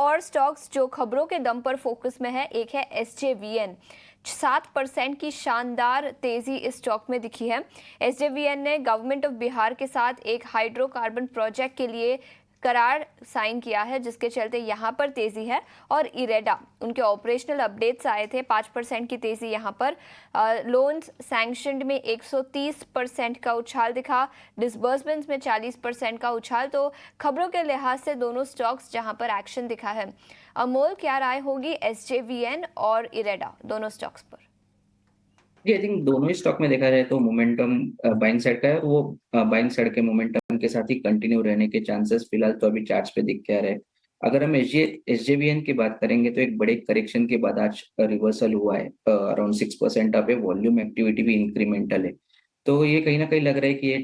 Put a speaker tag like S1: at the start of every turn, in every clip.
S1: और स्टॉक्स जो खबरों के दम पर फोकस में है, एक है SJVN। 7% की शानदार तेजी इस स्टॉक में दिखी है। SJVN ने गवर्नमेंट ऑफ बिहार के साथ एक हाइड्रोकार्बन प्रोजेक्ट के लिए करार साइन किया है, जिसके चलते यहाँ पर तेजी है। और इरेडा, उनके ऑपरेशनल अपडेट्स आए थे, 5% की तेजी यहाँ पर। लोन्स सैंक्शनड में 130% का उछाल दिखा, डिसबर्समेंट्स में 40% का उछाल। तो खबरों के लिहाज से दोनों स्टॉक्स जहाँ पर एक्शन दिखा है। अमोल, क्या राय होगी SJVN और इरेडा दोनों स्टॉक्स पर?
S2: जी, आई थिंक दोनों ही स्टॉक में देखा जाए तो मोमेंटम बाइंग साइड का है, वो बाइंग साइड के मोमेंटम के साथ ही कंटिन्यू रहने के चांसेस फिलहाल तो अभी चार्ट्स पे दिख के आ रहे हैं। अगर हम एसजेवीएन की बात करेंगे तो एक बड़े करेक्शन के बाद आज रिवर्सल हुआ है, अराउंड 6% अब है, वॉल्यूम एक्टिविटी भी इंक्रीमेंटल है। तो ये कहीं ना कहीं लग रहा है कि ये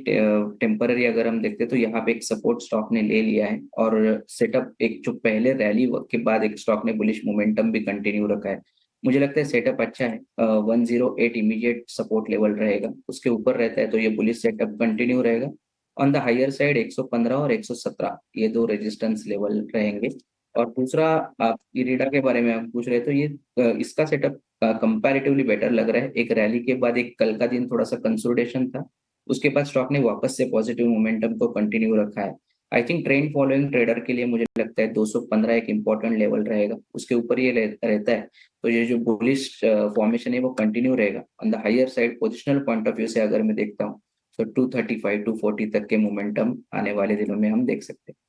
S2: टेम्पररी अगर हम देखते हैं तो यहाँ पे एक सपोर्ट स्टॉक ने ले लिया है, और सेटअप एक जो पहले रैली के बाद एक स्टॉक ने बुलिश मोमेंटम भी कंटिन्यू रखा है। मुझे लगता है सेटअप अच्छा है। 108 इमीडिएट सपोर्ट लेवल रहेगा, उसके ऊपर रहता है तो ये बुलिश सेटअप कंटिन्यू रहेगा। ऑन द हायर साइड 115 और 117 ये दो रेजिस्टेंस लेवल रहेंगे। और दूसरा, आप इरेडा के बारे में आप पूछ रहे, तो ये इसका सेटअप कंपैरेटिवली बेटर लग रहा है। एक रैली के बाद एक कल का दिन थोड़ा सा कंसोलिडेशन था, उसके बाद स्टॉक ने वापस से पॉजिटिव मोमेंटम को कंटिन्यू रखा है। I think trend following trader के लिए मुझे लगता है 215 एक इंपॉर्टेंट लेवल रहेगा, उसके ऊपर ये रहता है तो ये जो बुलिश फॉर्मेशन है वो कंटिन्यू रहेगा। On the higher side positional point of view से अगर मैं देखता हूँ तो 235 240 तक के मोमेंटम आने वाले दिनों में हम देख सकते हैं।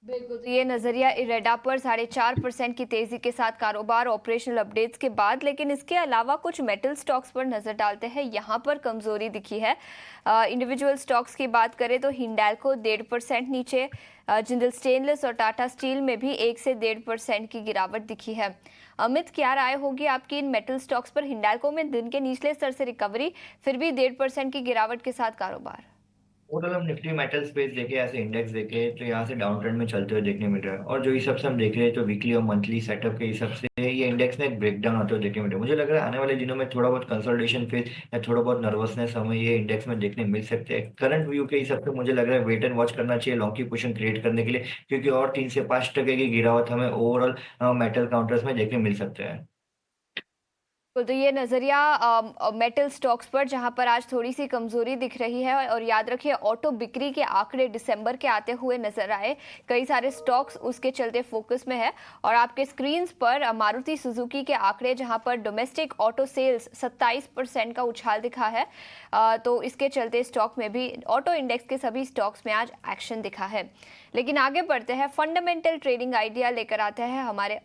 S1: बिल्कुल, तो ये नजरिया इरेडा पर 4.5% की तेजी के साथ कारोबार ऑपरेशनल अपडेट्स के बाद। लेकिन इसके अलावा कुछ मेटल स्टॉक्स पर नजर डालते हैं, यहाँ पर कमजोरी दिखी है। इंडिविजुअल स्टॉक्स की बात करें तो हिंडाल्को 1.5% नीचे, जिंदल स्टेनलेस और टाटा स्टील में भी 1 से 1.5% की गिरावट दिखी है। अमित, क्या राय होगी आपकी इन मेटल स्टॉक्स पर? हिंडाल्को में दिन के निचले स्तर से रिकवरी, फिर भी 1.5% की गिरावट के साथ कारोबार।
S3: ओवरऑल हम निफ्टी मेटल स्पेस देखे, ऐसे इंडेक्स देखे तो यहाँ से डाउन ट्रेंड में चलते हुए देखने मिल रहा है। और जो हिसाब से हम देख रहे हैं तो वीकली और मंथली सेटअप के हिसाब से ये इंडेक्स में एक ब्रेकडाउन होते हुए देखने मिल रहा है। मुझे लग रहा है आने वाले दिनों में थोड़ा बहुत कंसोलिडेशन फेज या थोड़ा बहुत नर्वसनेस हमें ये इंडेक्स में देखने मिल सकते हैं। करंट व्यू के हिसाब से मुझे लग रहा है वेट एंड वॉच करना चाहिए लॉन्ग की पोजीशन क्रिएट करने के लिए, क्योंकि और 3 से 5% की गिरावट हमें ओवरऑल मेटल काउंटर्स में देखने मिल सकते हैं।
S1: तो ये नज़रिया मेटल स्टॉक्स पर, जहां पर आज थोड़ी सी कमजोरी दिख रही है। और याद रखिए, ऑटो बिक्री के आंकड़े दिसंबर के आते हुए नजर आए, कई सारे स्टॉक्स उसके चलते फोकस में है। और आपके स्क्रीन्स पर मारुति सुजुकी के आंकड़े, जहां पर डोमेस्टिक ऑटो सेल्स 27% का उछाल दिखा है। तो इसके चलते स्टॉक में भी, ऑटो इंडेक्स के सभी स्टॉक्स में आज एक्शन दिखा है। लेकिन आगे बढ़ते हैं, फंडामेंटल ट्रेडिंग आइडिया लेकर आते हैं हमारे